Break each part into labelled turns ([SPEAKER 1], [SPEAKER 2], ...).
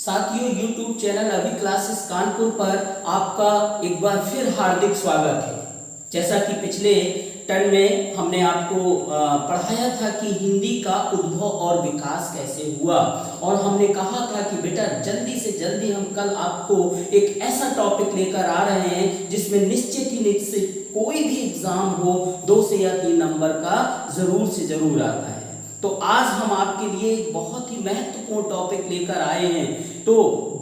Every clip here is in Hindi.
[SPEAKER 1] साथियों, YouTube चैनल अभी क्लासेस कानपुर पर आपका एक बार फिर हार्दिक स्वागत है। जैसा कि पिछले टर्म में हमने आपको पढ़ाया था कि हिंदी का उद्भव और विकास कैसे हुआ, और हमने कहा था कि बेटा जल्दी से जल्दी हम कल आपको एक ऐसा टॉपिक लेकर आ रहे हैं जिसमें निश्चित ही निश्चित कोई भी एग्जाम हो 2 से या 3 नंबर का जरूर से जरूर आता है। तो आज हम आपके लिए एक बहुत ही महत्वपूर्ण टॉपिक लेकर आए हैं, तो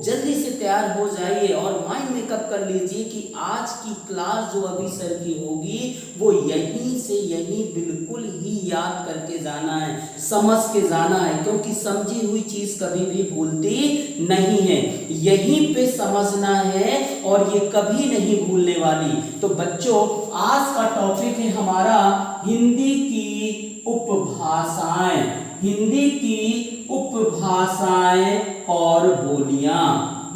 [SPEAKER 1] जल्दी से तैयार हो जाइए और माइंड मेकअप कर लीजिए कि आज की क्लास जो अभी सर की होगी वो यहीं से यहीं बिल्कुल ही याद करके जाना है, समझ के जाना है, क्योंकि समझी हुई चीज कभी भी भूलती नहीं है। यहीं पे समझना है और ये कभी नहीं भूलने वाली। तो बच्चों, आज का टॉपिक है हमारा हिंदी की उपभाषाएं। हिंदी की उपभाषाएं और बोलियां।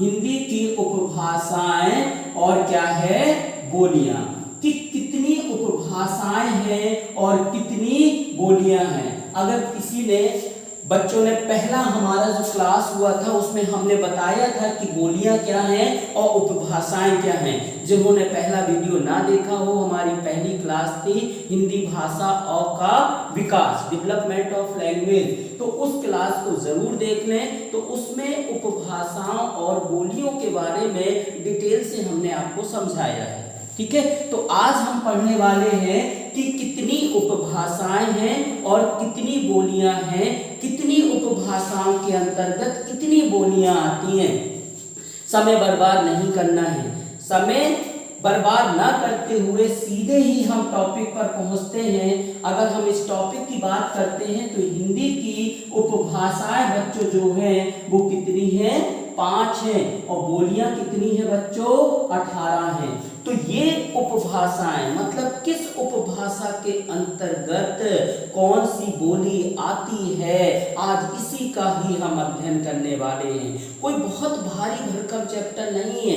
[SPEAKER 1] हिंदी की उपभाषाएं और क्या है, बोलियां। कि कितनी उपभाषाएं हैं और कितनी बोलियां हैं। अगर किसी ने बच्चों ने पहला हमारा जो क्लास हुआ था उसमें हमने बताया था कि बोलियां क्या हैं और उपभाषाएं क्या हैं। जिन्होंने पहला वीडियो ना देखा हो, हमारी पहली क्लास थी हिंदी भाषा और का विकास, डेवलपमेंट ऑफ लैंग्वेज, तो उस क्लास को जरूर देख लें। तो उसमें उपभाषाओं और बोलियों के बारे में डिटेल से हमने आपको समझाया है। ठीक है, तो आज हम पढ़ने वाले हैं कि कितनी उपभाषाएं हैं और कितनी बोलियां हैं, कितनी उपभाषाओं के अंतर्गत कितनी बोलियां आती हैं। समय बर्बाद नहीं करना है। समय बर्बाद ना करते हुए सीधे ही हम टॉपिक पर पहुंचते हैं। अगर हम इस टॉपिक की बात करते हैं तो हिंदी की उपभाषाएं बच्चों जो हैं वो कितनी हैं, 5 हैं, और बोलियां कितनी है बच्चों, 18 हैं। तो ये उपभाषाएं मतलब किस उपभाषा के अंतर्गत कौन सी बोली आती है, आज इसी का ही हम अध्ययन करने वाले हैं। कोई बहुत भारी भरकम चैप्टर नहीं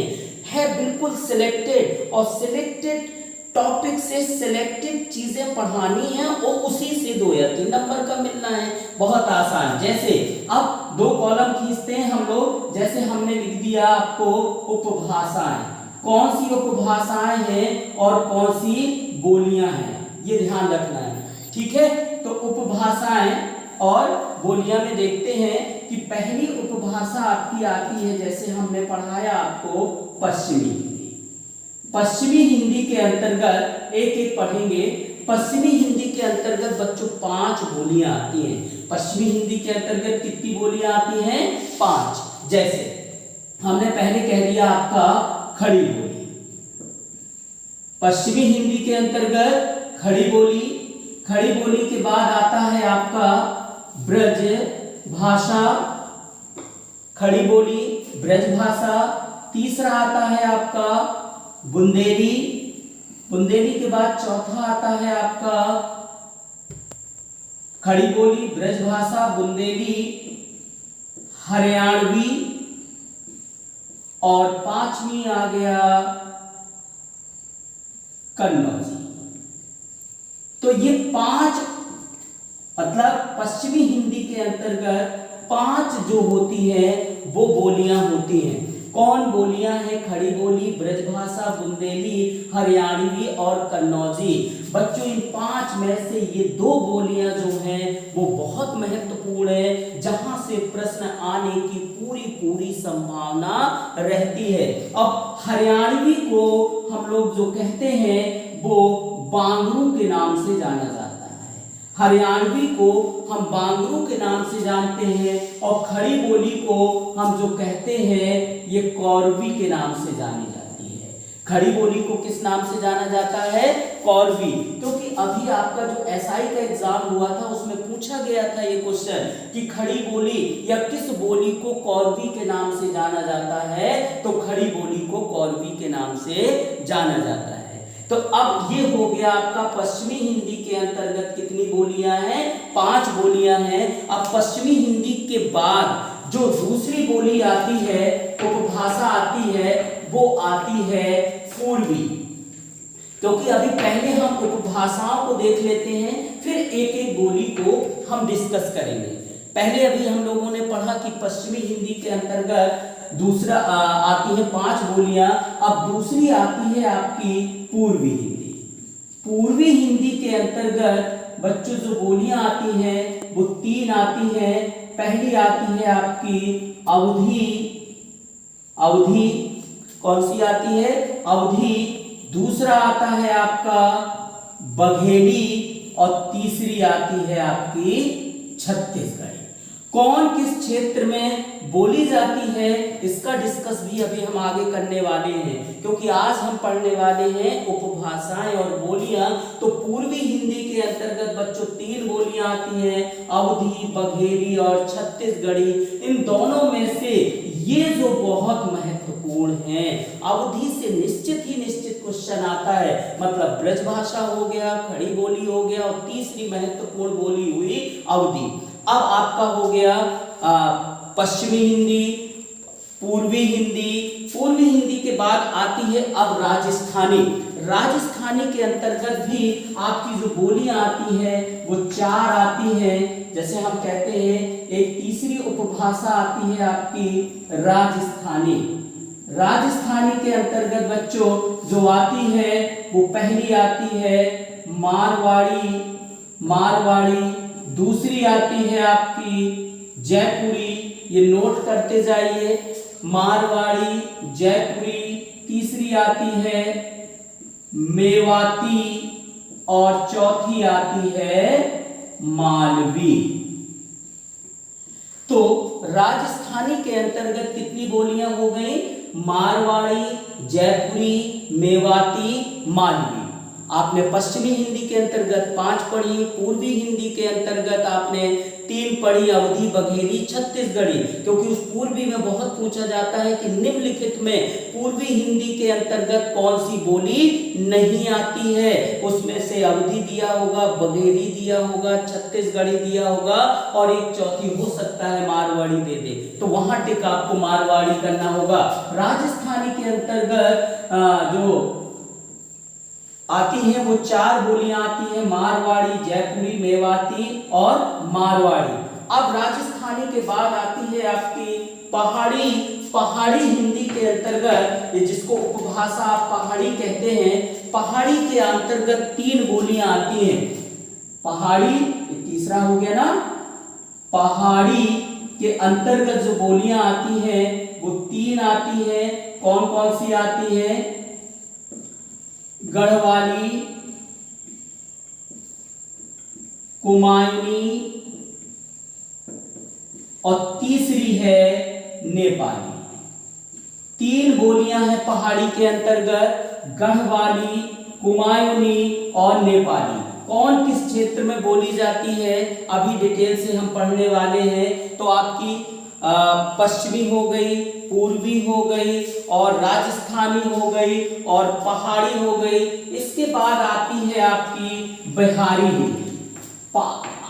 [SPEAKER 1] है बिल्कुल सिलेक्टेड, और सिलेक्टेड टॉपिक से सिलेक्टेड चीजें पढ़ानी है और उसी से 2 या 3 नंबर का मिलना है। बहुत आसान। जैसे अब 2 कॉलम खींचते हैं हम लोग। जैसे हमने लिख दिया आपको उपभाषाएं, कौन सी उपभाषाएं हैं और कौन सी बोलियां हैं, ये ध्यान रखना है। ठीक है, तो उपभाषाएं और बोलियां में देखते हैं कि पहली उपभाषा आपकी आती है, जैसे हमने पढ़ाया आपको, पश्चिमी हिंदी। पश्चिमी हिंदी के अंतर्गत एक एक पढ़ेंगे। पश्चिमी हिंदी के अंतर्गत बच्चों 5 बोलियां आती हैं। पश्चिमी हिंदी के अंतर्गत कितनी बोलियां आती हैं, 5। जैसे हमने पहले कह दिया आपका खड़ी बोली। पश्चिमी हिंदी के अंतर्गत खड़ी बोली। खड़ी बोली के बाद आता है आपका ब्रज भाषा। खड़ी बोली, ब्रज भाषा। तीसरा आता है आपका बुंदेली। बुंदेली के बाद चौथा आता है आपका खड़ी बोली, ब्रज भाषा, बुंदेली, हरियाणवी, और 5वीं आ गया कन्नौजी। तो ये 5 मतलब पश्चिमी हिंदी के अंतर्गत 5 जो होती है वो बोलियां होती हैं। कौन बोलियां हैं, खड़ी बोली, ब्रजभाषा, बुंदेली, हरियाणवी और कन्नौजी। बच्चों इन 5 में से ये 2 बोलियां जो हैं वो बहुत महत्वपूर्ण है, जहां से प्रश्न आने की पूरी संभावना रहती है। अब हरियाणवी को हम लोग जो कहते हैं वो बांगरू के नाम से जाना जाता है। हरियाणवी को हम बांगरू के नाम से जानते हैं, और खड़ी बोली को हम जो कहते हैं ये कौरवी के नाम से जानी जाती है। खड़ी बोली को किस नाम से जाना जाता है, कौरवी। क्योंकि अभी आपका जो एसआई का एग्जाम हुआ था उसमें पूछा गया था ये क्वेश्चन कि खड़ी बोली या किस बोली को कौरवी के नाम से जाना जाता है, तो खड़ी बोली को कौरवी के नाम से जाना जाता है। तो अब ये हो गया आपका पश्चिमी हिंदी के अंतर्गत कितनी बोलियां हैं, 5 बोलियां हैं। अब पश्चिमी हिंदी के बाद जो दूसरी बोली आती है, उपभाषा आती है, वो आती है पूर्वी। क्योंकि अभी पहले हम उपभाषाओं को देख लेते हैं, फिर एक एक बोली को हम डिस्कस करेंगे। पहले अभी हम लोगों ने पढ़ा कि पश्चिमी हिंदी के अंतर्गत दूसरा आती है 5 बोलियां। अब दूसरी आती है आपकी पूर्वी हिंदी। पूर्वी हिंदी के अंतर्गत बच्चों जो बोलियां आती हैं वो 3 आती हैं। पहली आती है आपकी अवधी। अवधी कौन सी आती है? अवधी। दूसरा आता है आपका बघेली और तीसरी आती है आपकी छत्तीसगढ़ी। कौन किस क्षेत्र में बोली जाती है इसका डिस्कस भी अभी हम आगे करने वाले हैं, क्योंकि आज हम पढ़ने वाले हैं उपभाषाएं और बोलियां। तो पूर्वी हिंदी के अंतर्गत बच्चों 3 बोलियां आती हैं, अवधी, बघेली और छत्तीसगढ़ी। इन दोनों में से ये जो बहुत महत्वपूर्ण हैं, अवधि से निश्चित क्वेश्चन आता है, मतलब ब्रज भाषा हो गया, खड़ी बोली हो गया और तीसरी महत्वपूर्ण बोली हुई अवधि। अब आपका हो गया पश्चिमी हिंदी, पूर्वी हिंदी। पूर्वी हिंदी के बाद आती है अब राजस्थानी। राजस्थानी के अंतर्गत भी आपकी जो बोलियां आती है वो 4 आती हैं। जैसे हम कहते हैं एक तीसरी उपभाषा आती है आपकी राजस्थानी। राजस्थानी के अंतर्गत बच्चों जो आती है वो पहली आती है मारवाड़ी। मारवाड़ी। दूसरी आती है आपकी जयपुरी। ये नोट करते जाइए, मारवाड़ी, जयपुरी। तीसरी आती है मेवाती और चौथी आती है मालवी। तो राजस्थानी के अंतर्गत कितनी बोलियां हो गई? मारवाड़ी, जयपुरी, मेवाती, मालवी। आपने पश्चिमी हिंदी के अंतर्गत 5 पढ़ी, पूर्वी हिंदी के अंतर्गत आपने 3 पढ़ी, अवधी, बघेली, छत्तीसगढ़ी। क्योंकि उस पूर्वी में बहुत पूछा जाता है कि निम्नलिखित में पूर्वी हिंदी के अंतर्गत कौन सी बोली नहीं आती है। उसमें से अवधी दिया होगा, बघेली दिया होगा, छत्तीसगढ़ी दिया होगा और एक चौथी हो सकता है मारवाड़ी दे दे, तो वहां टिक आपको मारवाड़ी करना होगा। राजस्थानी के अंतर्गत जो आती है वो 4 बोलियां आती हैं, मारवाड़ी, जयपुरी, मेवाती और मारवाड़ी। अब राजस्थानी के बाद आती है आपकी पहाड़ी। पहाड़ी हिंदी के अंतर्गत, ये जिसको उपभाषा आप पहाड़ी कहते हैं, पहाड़ी के अंतर्गत 3 बोलियां आती हैं। पहाड़ी, ये तीसरा हो गया ना। पहाड़ी के अंतर्गत जो बोलियां आती हैं वो 3 आती हैं। कौन कौन सी आती है? गढ़वाली, कुमायूनी और तीसरी है नेपाली। 3 बोलियां हैं पहाड़ी के अंतर्गत, गढ़वाली, कुमायूनी और नेपाली। कौन किस क्षेत्र में बोली जाती है अभी डिटेल से हम पढ़ने वाले हैं। तो आपकी पश्चिमी हो गई, पूर्वी हो गई और राजस्थानी हो गई और पहाड़ी हो गई। इसके बाद आती है आपकी बिहारी हिंदी।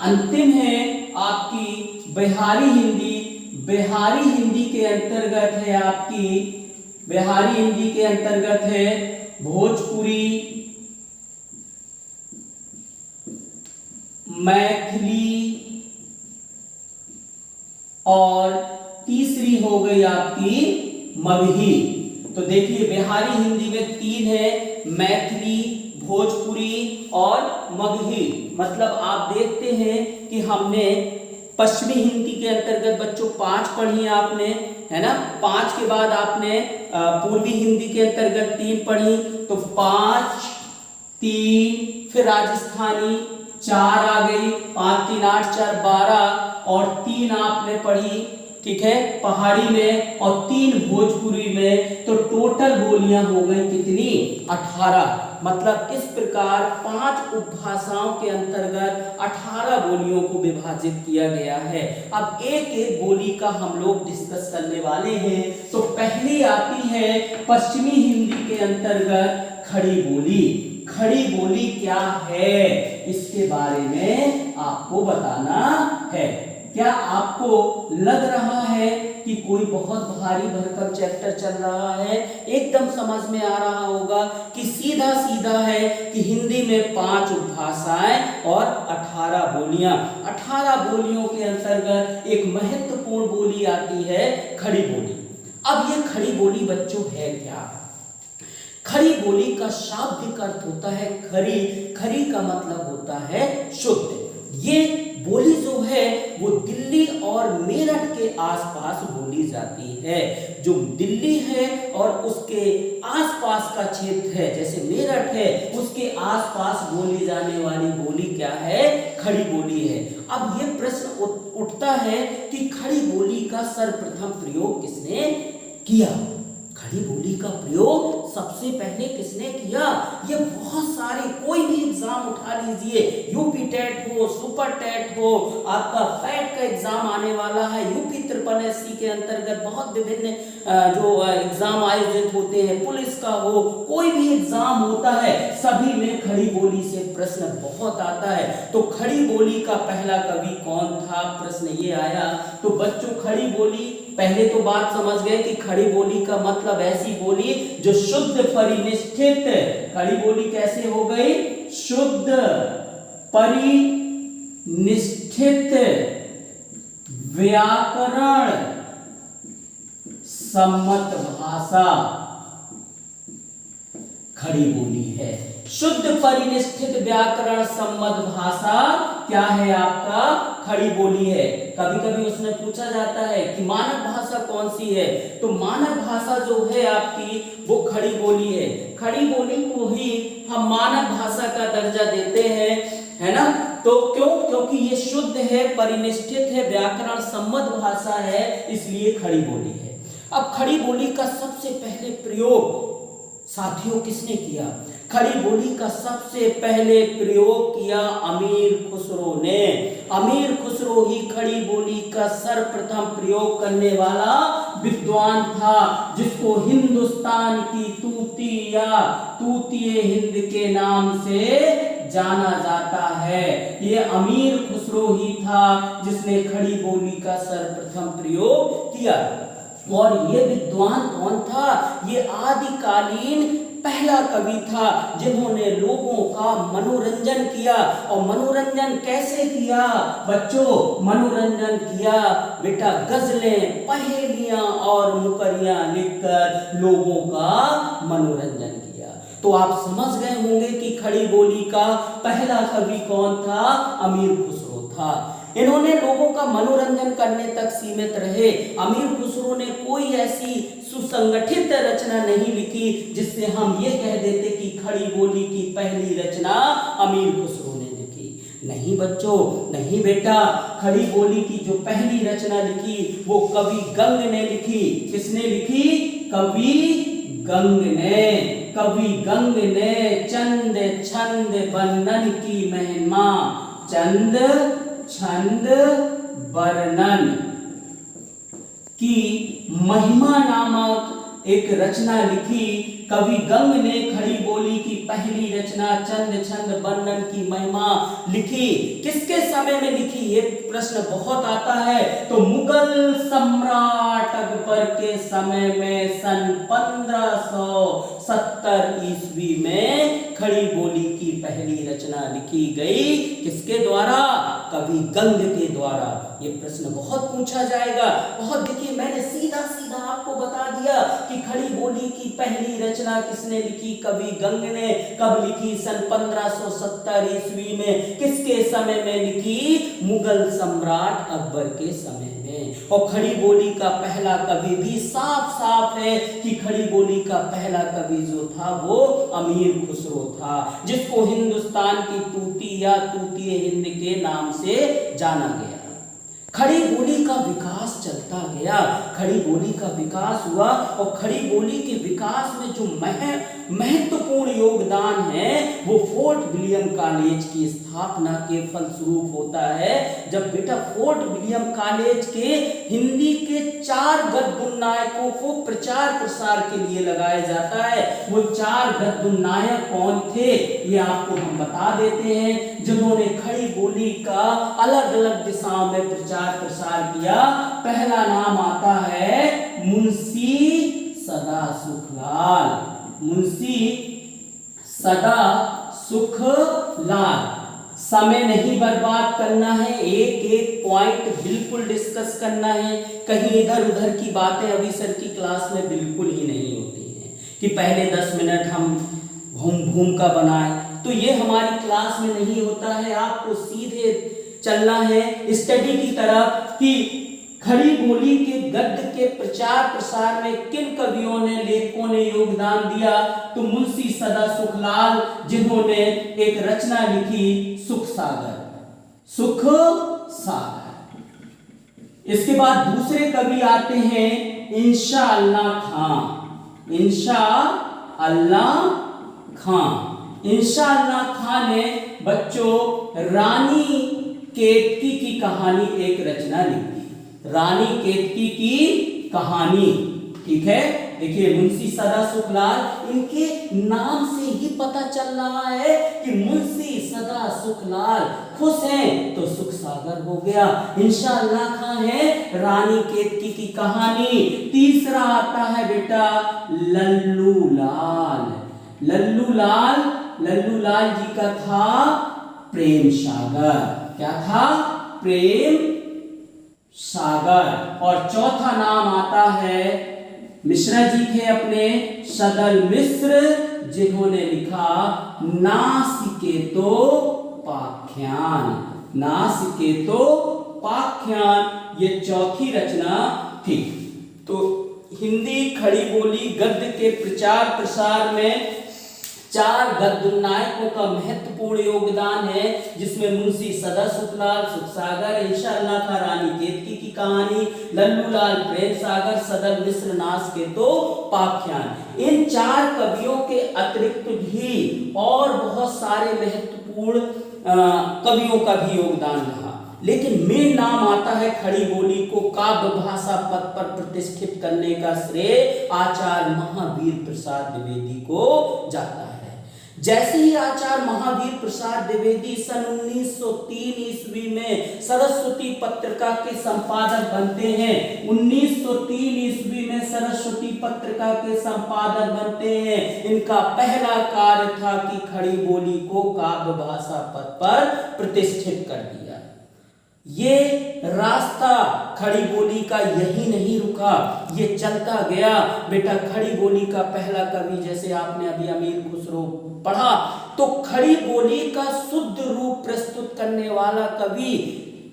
[SPEAKER 1] अंतिम है आपकी बिहारी हिंदी। बिहारी हिंदी के अंतर्गत है आपकी, बिहारी हिंदी के अंतर्गत है भोजपुरी, मैथिली और तीसरी हो गई आपकी मगही। तो देखिए बिहारी हिंदी में 3 है, मैथिली, भोजपुरी और मगही। मतलब आप देखते हैं कि हमने पश्चिमी हिंदी के अंतर्गत बच्चों 5 पढ़ी आपने, है ना। 5 के बाद आपने पूर्वी हिंदी के अंतर्गत 3 पढ़ी, तो 5, 3, फिर राजस्थानी 4 आ गई, 5, 3, 8, 4, 12 और 3 आपने पढ़ी, ठीक है, पहाड़ी में और 3 भोजपुरी में। तो टोटल बोलियां हो गई कितनी? 18। मतलब इस प्रकार 5 उपभाषाओं के अंतर्गत 18 बोलियों को विभाजित किया गया है। अब एक एक बोली का हम लोग डिस्कस करने वाले हैं। तो पहली आती है पश्चिमी हिंदी के अंतर्गत खड़ी बोली। खड़ी बोली क्या है इसके बारे में आपको बताना है। क्या आपको लग रहा है कि कि कोई बहुत भारी भरकम चैप्टर चल रहा है, एकदम समझ में आ रहा होगा कि सीधा सीधा है कि हिंदी में 5 उपभाषाएं और 18 बोलियां। 18 बोलियों के अंतर्गत एक महत्वपूर्ण बोली आती है खड़ी बोली। अब ये खड़ी बोली बच्चों है क्या? खड़ी बोली का शाब्दिक अर्थ होता है खरी। खरी का मतलब होता है शुद्ध। ये बोली जो है वो दिल्ली और मेरठ के आसपास बोली जाती है। जो दिल्ली है और उसके आसपास का क्षेत्र है, जैसे मेरठ है, उसके आसपास बोली जाने वाली बोली क्या है? खड़ी बोली है। अब ये प्रश्न उठता है कि खड़ी बोली का सर्वप्रथम प्रयोग किसने किया? खड़ी बोली का प्रयोग सबसे पहले किसने किया? ये बहुत सारे, कोई भी एग्जाम उठा लीजिए, यूपी टेट हो, सुपर टेट हो, आपका पैट का एग्जाम आने वाला है, यूपी SSSC के अंतर्गत बहुत विभिन्न जो एग्जाम आयोजित होते हैं, पुलिस का हो, कोई भी एग्जाम होता है, सभी में खड़ी बोली से प्रश्न बहुत आता है। तो खड़ी बोली का पहला कवि कौन था? प्रश्न ये आया। तो बच्चों खड़ी बोली, पहले तो बात समझ गए कि खड़ी बोली का मतलब ऐसी बोली जो शुद्ध परिनिष्ठित। खड़ी बोली कैसे हो गई? शुद्ध परिनिष्ठित व्याकरण सम्मत भाषा खड़ी बोली है। शुद्ध परिनिष्ठित व्याकरण सम्मत भाषा क्या है? आपका खड़ी बोली है। कभी कभी उसमें पूछा जाता है कि मानक भाषा कौन सी है? तो मानक भाषा जो है आपकी वो खड़ी बोली है। खड़ी बोली को ही हम मानक भाषा का दर्जा देते हैं, है ना? तो क्यों? क्योंकि ये शुद्ध है, परिनिष्ठित है, व्याकरण सम्मत भाषा है, इसलिए खड़ी बोली है। अब खड़ी बोली का सबसे पहले प्रयोग साथियों किसने किया? खड़ी बोली का सबसे पहले प्रयोग किया अमीर खुसरो ने। अमीर खुसरो ही खड़ी बोली का सर्वप्रथम प्रयोग करने वाला विद्वान था, जिसको हिंदुस्तान की तूती या तूतीए हिंद के नाम से जाना जाता है। ये अमीर खुसरो ही था जिसने खड़ी बोली का सर्वप्रथम प्रयोग किया। और ये विद्वान कौन था? ये आदिकालीन पहला कवि था जिन्होंने लोगों का मनोरंजन किया। और मनोरंजन कैसे किया बच्चों? मनोरंजन किया बेटा गजलें, पहेलियां और मुकरियां लिखकर लोगों का मनोरंजन किया। तो आप समझ गए होंगे कि खड़ी बोली का पहला कवि कौन था? अमीर खुसरो था। इन्होंने लोगों का मनोरंजन करने तक सीमित रहे। अमीर खुसरो ने कोई ऐसी सुसंगठित रचना नहीं लिखी जिससे हम ये कह देते कि खड़ी बोली की पहली रचना अमीर खुसरो ने लिखी। नहीं बच्चों, नहीं बेटा, खड़ी बोली की जो पहली रचना लिखी वो कवि गंग ने लिखी। किसने लिखी? कवि गंग ने। कवि गंग ने चंद छंद वर्णन की महिमा, चंद छंद वर्णन की महिमा नामक एक रचना लिखी। कवि गंग ने खड़ी बोली की पहली रचना चंद छंद वर्णन की महिमा लिखी। किसके समय में लिखी? ये प्रश्न बहुत आता है। तो मुगल सम्राट अकबर के समय में सन 1570 ईस्वी में खड़ी बोली की पहली रचना लिखी गई। किसके द्वारा? कवि गंग के द्वारा। ये प्रश्न बहुत पूछा जाएगा। बहुत देखिए, मैंने सीधा सीधा आपको बता दिया कि खड़ी बोली की पहली रचना किसने लिखी? कवि गंग ने। कब लिखी? सन 1570 ईस्वी में। किसके समय में लिखी? मुगल सम्राट अकबर के समय में। और खड़ी बोली का पहला कवि भी साफ साफ है कि खड़ी बोली का पहला कवि जो था वो अमीर खुसरो था, जिसको हिंदुस्तान की तूती या तूतीए हिंद के नाम से जाना गया। खड़ी बोली का विकास चलता गया। खड़ी बोली का विकास हुआ और खड़ी बोली के विकास में जो महत्वपूर्ण योगदान है वो फोर्ट विलियम कॉलेज की स्थापना के फलस्वरूप होता है। जब बेटा फोर्ट विलियम कॉलेज के हिंदी के 4 गद्यनायकों को प्रचार प्रसार के लिए लगाया जाता है। वो 4 गद्यनायक कौन थे ये आपको हम बता देते हैं, जिन्होंने खड़ी बोली का अलग अलग दिशाओं में प्रचार प्रसार किया। पहला नाम आता है मुंशी सदा सुखलाल, मुंशी सदा सुखलाल। समय नहीं बर्बाद करना है, एक एक पॉइंट बिल्कुल डिस्कस करना है। कहीं इधर उधर की बातें अभी सर की क्लास में बिल्कुल ही नहीं होती हैं कि पहले 10 मिनट हम घूम का बनाएं, तो ये हमारी क्लास में नहीं होता है। आपको सीधे चलना है स्टडी की तरफ कि खड़ी बोली के गद्य के प्रचार प्रसार में किन कवियों ने, लेखकों ने योगदान दिया। तो मुंशी सदा सुखलाल, जिन्होंने एक रचना लिखी सुख सागर, सुख सागर। इसके बाद दूसरे कवि आते हैं इंशा अल्लाह खां, इंशा अल्लाह खां। इंशा अल्लाह खां ने बच्चों रानी केतकी की कहानी एक रचना लिखी, रानी केतकी की कहानी। ठीक है, देखिए मुंशी सदा सुखलाल, इनके नाम से ही पता चल रहा है कि मुंशी सदा सुखलाल खुश हैं तो सुख सागर हो गया। इंशा अल्लाह खां है रानी केतकी की कहानी। तीसरा आता है बेटा लल्लू लाल, लल्लू लाल, लल्लू लाल जी का था प्रेम सागर। क्या था? प्रेम सागर। और चौथा नाम आता है मिश्रा जी थे अपने, सदल मिश्र, जिन्होंने लिखा नासिकेतो पाख्यान, नासिकेतो पाख्यान। ये चौथी रचना थी। तो हिंदी खड़ी बोली गद्य के प्रचार प्रसार में 4 गद्य नायकों का महत्वपूर्ण योगदान है, जिसमें मुंशी सदा सुखलाल सुख सागर, इंशा अल्लाह खां रानी केतकी की कहानी, लल्लू लाल प्रेम सागर, सदल मिश्र नासिकेतो पाख्यान। इन 4 कवियों के अतिरिक्त भी और बहुत सारे महत्वपूर्ण कवियों का भी योगदान रहा, लेकिन मेन नाम आता है खड़ी बोली को काव्य भाषा पद पर प्रतिष्ठित करने का श्रेय आचार्य महावीर प्रसाद द्विवेदी को जाता है। जैसे ही आचार्य महावीर प्रसाद द्विवेदी सन 1903 ईस्वी में सरस्वती पत्रिका के संपादक बनते हैं, 1903 ईस्वी में सरस्वती पत्रिका के संपादक बनते हैं, इनका पहला कार्य था कि खड़ी बोली को काव्य भाषा पद पर प्रतिष्ठित कर दिया। ये रास्ता खड़ी बोली का यही नहीं रुका, ये चलता गया। बेटा खड़ी बोली का पहला कवि, जैसे आपने अभी अमीर खुसरो पढ़ा, तो खड़ी बोली का शुद्ध रूप प्रस्तुत करने वाला कवि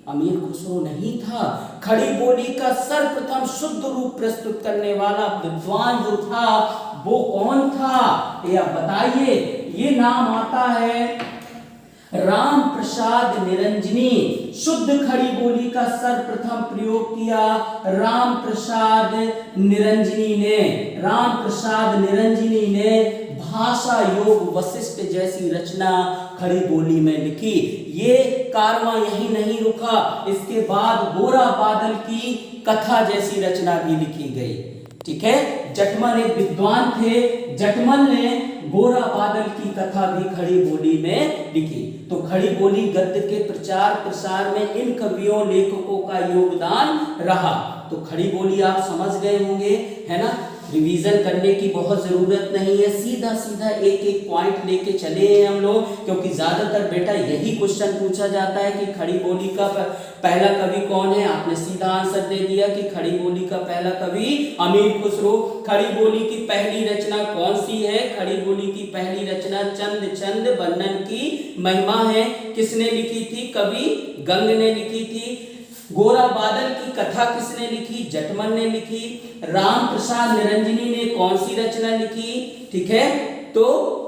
[SPEAKER 1] अमीर खुसरो नहीं था। खड़ी बोली का सर्वप्रथम शुद्ध रूप प्रस्तुत करने वाला विद्वान जो था वो कौन था, ये आप बताइए। ये नाम आता है राम प्रसाद निरंजनी। शुद्ध खड़ी बोली का सर्वप्रथम प्रयोग किया राम प्रसाद निरंजनी ने। राम प्रसाद निरंजनी ने भाषा योग वशिष्ठ जैसी रचना खड़ी बोली में लिखी। ये कारवां यही नहीं रुका, इसके बाद गोरा बादल की कथा जैसी रचना भी लिखी गई। ठीक है, जटमल एक विद्वान थे, जटमल ने गोरा बादल की कथा भी खड़ी बोली में लिखी। तो खड़ी बोली गद्य के प्रचार प्रसार में इन कवियों लेखकों का योगदान रहा। तो खड़ी बोली आप समझ गए होंगे, है ना। रिवीजन करने की बहुत जरूरत नहीं है, सीधा सीधा एक एक पॉइंट लेके चले हैं हम लोग, क्योंकि ज्यादातर बेटा यही क्वेश्चन पूछा जाता है कि खड़ी बोली का पहला कवि कौन है। आपने सीधा आंसर दे दिया कि खड़ी बोली का पहला कवि अमीर खुसरो। खड़ी बोली की पहली रचना कौन सी है? खड़ी बोली की पहली रचना चंद चंद वर्णन की महिमा है। किसने लिखी थी? कवि गंग ने लिखी थी। गोरा बादल की कथा किसने लिखी? जटमल ने लिखी। राम प्रसाद निरंजनी ने कौन सी रचना लिखी? ठीक है, तो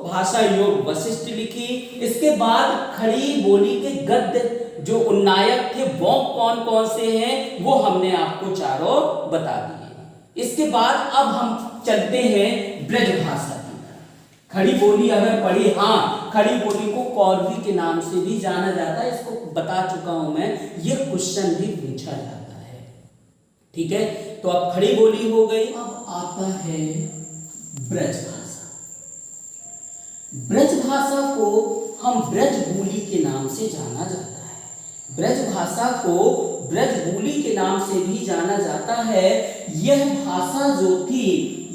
[SPEAKER 1] भाषा योग वशिष्ठ लिखी। इसके बाद खड़ी बोली के गद्य जो उन्नायक थे वो कौन कौन से हैं, वो हमने आपको चारों बता दिए। इसके बाद अब हम चलते हैं ब्रज भाषा की तरफ। खड़ी बोली अगर पढ़ी, हाँ, खड़ी बोली को कौरवी के नाम से भी जाना जाता है, इसको बता चुका हूं मैं, ये क्वेश्चन भी पूछा जाता है। ठीक है, तो अब खड़ी बोली हो गई। अब आता है ब्रज भाषा। ब्रज भाषा को हम ब्रज बोली के नाम से जाना जाता है। ब्रज भाषा को ब्रजबोली के नाम से भी जाना जाता है। यह भाषा जो थी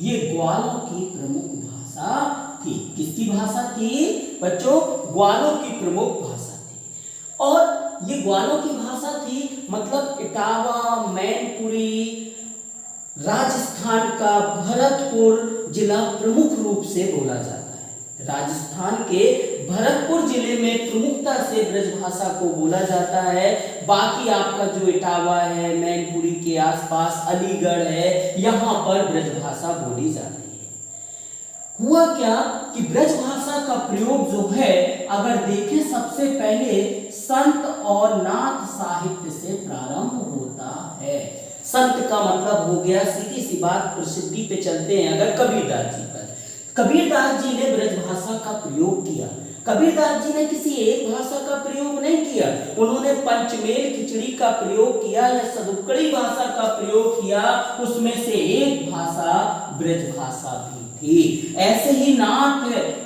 [SPEAKER 1] ये ग्वालों की प्रमुख भाषा थी। किसकी भाषा थी बच्चों? ग्वालों की प्रमुख भाषा थी। और ये ग्वालों की भाषा थी मतलब इटावा, मैनपुरी, राजस्थान का भरतपुर जिला प्रमुख रूप से बोला जाता है। राजस्थान के भरतपुर जिले में प्रमुखता से ब्रजभाषा को बोला जाता है। बाकी आपका जो इटावा है, मैनपुरी के आसपास अलीगढ़ है, यहाँ पर ब्रजभाषा बोली जाती है। हुआ क्या कि ब्रजभाषा का प्रयोग जो है अगर देखें सबसे पहले संत और नाथ साहित्य से प्रारंभ होता है। संत का मतलब हो गया, सीधी सी बात प्रसिद्धि पे चलते हैं अगर कबीरदास जी पर। कबीरदास जी ने ब्रजभाषा का प्रयोग किया। कबीरदास जी ने किसी एक भाषा का प्रयोग नहीं किया, उन्होंने पंचमेल खिचड़ी का प्रयोग किया या सदुक्कड़ी भाषा का प्रयोग किया। उसमें से एक भाषा ब्रजभाषा भी थी। ऐसे ही नाथ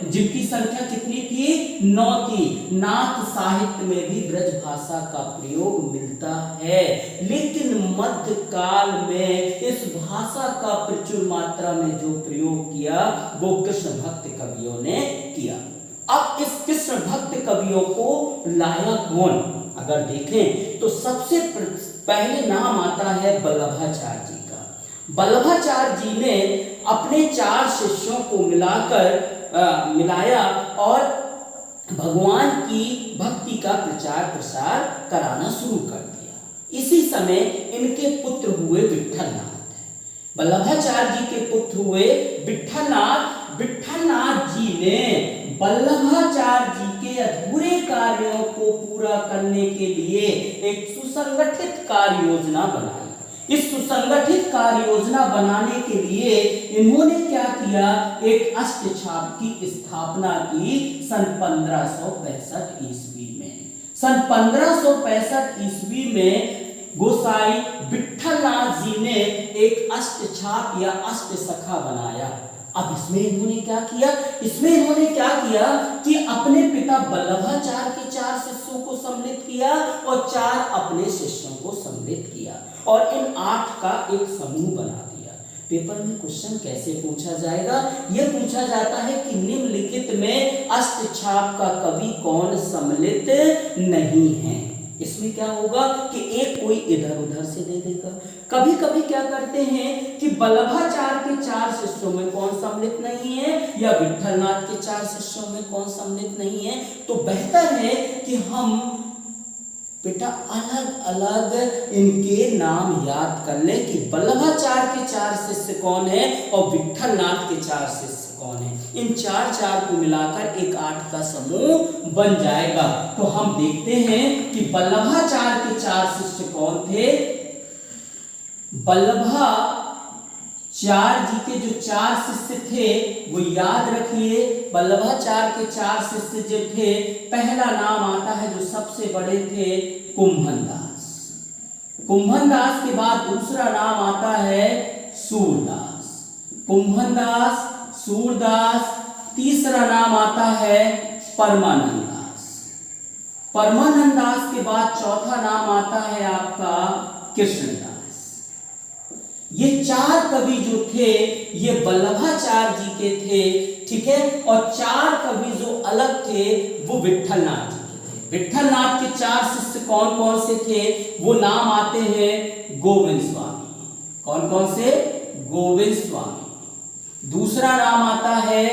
[SPEAKER 1] जिनकी संख्या कितनी थी? 9 थी। नाथ साहित्य में भी ब्रजभाषा का प्रयोग मिलता है। लेकिन मध्यकाल में इस भाषा का प्रचुर मात्रा में जो प्रयोग किया वो कृष्ण भक्त कवियों ने किया। अब इस कृष्ण भक्त कवियों को लाया कौन? अगर देखें तो सबसे पहले नाम आता है वल्लभाचार्य जी का। वल्लभाचार्य जी ने अपने 4 शिष्यों को मिलाया और भगवान की भक्ति का प्रचार प्रसार कराना शुरू कर दिया। इसी समय इनके पुत्र हुए विट्ठलनाथ। वल्लभाचार्य जी के पुत्र हुए विट्ठलनाथ। विट्ठलनाथ जी ने वल्लभाचार्य जी के अधूरे कार्यों को पूरा करने के लिए एक सुसंगठित कार्य योजना बनाई। इस सुसंगठित कार्य योजना बनाने के लिए इन्होंने क्या किया? एक अष्टछाप की स्थापना की सन 1565 ईस्वी में। सन 1565 ईस्वी में गोसाई विट्ठलनाथ जी ने एक अष्टछाप या अष्टसखा बनाया। अब इसमें इन्होंने क्या किया? इसमें इन्होंने क्या किया कि अपने पिता वल्लभाचार्य के 4 शिष्यों को सम्मिलित किया और 4 अपने शिष्यों को सम्मिलित किया और इन 8 का एक समूह बना दिया। पेपर में क्वेश्चन कैसे पूछा जाएगा? यह पूछा जाता है कि निम्नलिखित में अष्टछाप का कवि कौन सम्मिलित नहीं है। इसमें क्या होगा कि एक कोई इधर उधर से दे देगा। कभी कभी क्या करते हैं कि वल्लभाचार्य के 4 शिष्यों में कौन सम्मिलित नहीं है या विट्ठलनाथ के 4 शिष्यों में कौन सम्मिलित नहीं है, तो बेहतर है कि हम बेटा अलग अलग इनके नाम याद कर ले कि वल्लभाचार्य के 4 शिष्य कौन है और विट्ठलनाथ के 4 शिष्य कौन है। इन 4 को मिलाकर एक 8 का समूह बन जाएगा। तो हम देखते हैं कि वल्लभाचार्य के 4 शिष्य कौन थे। वल्लभाचार्य जी के जो 4 शिष्य थे वो याद रखिए। वल्लभाचार्य के 4 शिष्य जो थे, पहला नाम आता है जो सबसे बड़े थे, कुंभनदास। कुंभनदास के बाद दूसरा नाम आता है सूरदास। कुंभनदास, सूरदास। तीसरा नाम आता है परमानंदास। परमानंदास के बाद चौथा नाम आता है आपका कृष्णदास। ये 4 कवि जो थे ये वल्लभाचार्य जी के थे, ठीक है। और 4 कवि जो अलग थे वो विट्ठलनाथ जी के थे। विट्ठलनाथ के 4 शिष्य कौन कौन से थे? वो नाम आते हैं गोविंद स्वामी। कौन कौन से? गोविंद स्वामी। दूसरा नाम आता है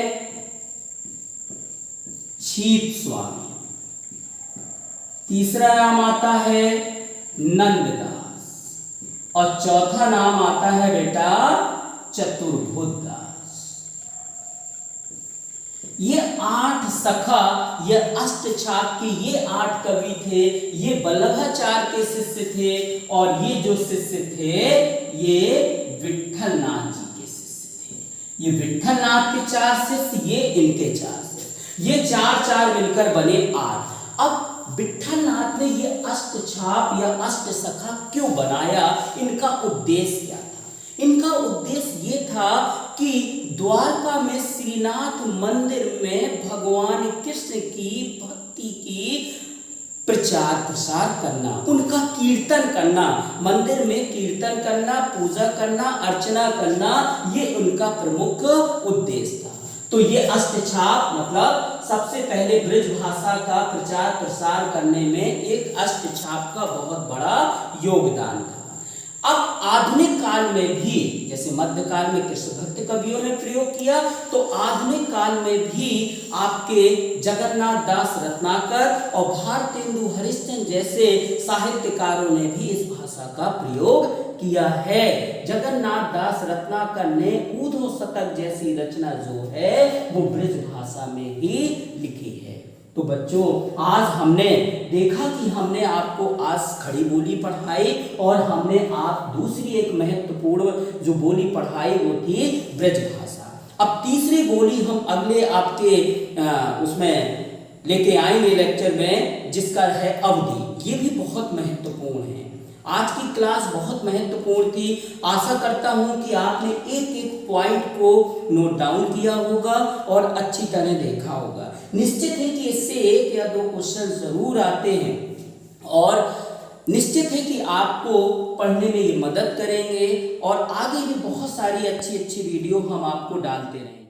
[SPEAKER 1] छीत स्वामी। तीसरा नाम आता है नंददास और चौथा नाम आता है बेटा चतुर्भुज दास। ये 8 सखा, ये अष्टछाप के ये 8 कवि थे। ये वल्लभाचार्य के शिष्य थे और ये जो शिष्य थे ये विट्ठलनाथ जी के शिष्य थे। ये विट्ठलनाथ के 4 शिष्य, ये इनके 4 शिष्य, ये 4 मिलकर बने 8। अब विट्ठलनाथ ने ये अष्टछाप या अष्टसखा क्यों बनाया? इनका उद्देश्य क्या था? इनका उद्देश्य ये था कि द्वारका में श्रीनाथ मंदिर में भगवान कृष्ण की भक्ति की प्रचार प्रसार करना, उनका कीर्तन करना, मंदिर में कीर्तन करना, पूजा करना, अर्चना करना, ये उनका प्रमुख उद्देश्य था। तो ये अष्टछाप मतलब सबसे पहले ब्रज भाषा का प्रचार प्रसार करने में एक अष्टछाप का बहुत बड़ा योगदान था। अब आधुनिक काल में भी, जैसे मध्यकाल में कृष्ण भक्त कवियों ने प्रयोग किया, तो आधुनिक काल में भी आपके जगन्नाथ दास रत्नाकर और भारतेंदु हरिश्चंद्र जैसे साहित्यकारों ने भी इस भाषा का प्रयोग किया है। जगन्नाथ दास रत्नाकर ने ऊधो शतक जैसी रचना जो है वो ब्रज भाषा में ही लिखी है। तो बच्चों, आज हमने देखा कि हमने आपको आज खड़ी बोली पढ़ाई और हमने आप दूसरी एक महत्वपूर्ण जो बोली पढ़ाई वो थी ब्रज भाषा। अब तीसरी बोली हम अगले आपके उसमें लेके आएंगे लेक्चर में, जिसका है अवधि। ये भी बहुत महत्वपूर्ण है। आज की क्लास बहुत महत्वपूर्ण थी। आशा करता हूं कि आपने एक एक पॉइंट को नोट डाउन किया होगा और अच्छी तरह देखा होगा। निश्चित है कि इससे एक या दो क्वेश्चन जरूर आते हैं और निश्चित है कि आपको पढ़ने में ये मदद करेंगे और आगे भी बहुत सारी अच्छी अच्छी वीडियो हम आपको डालते रहेंगे।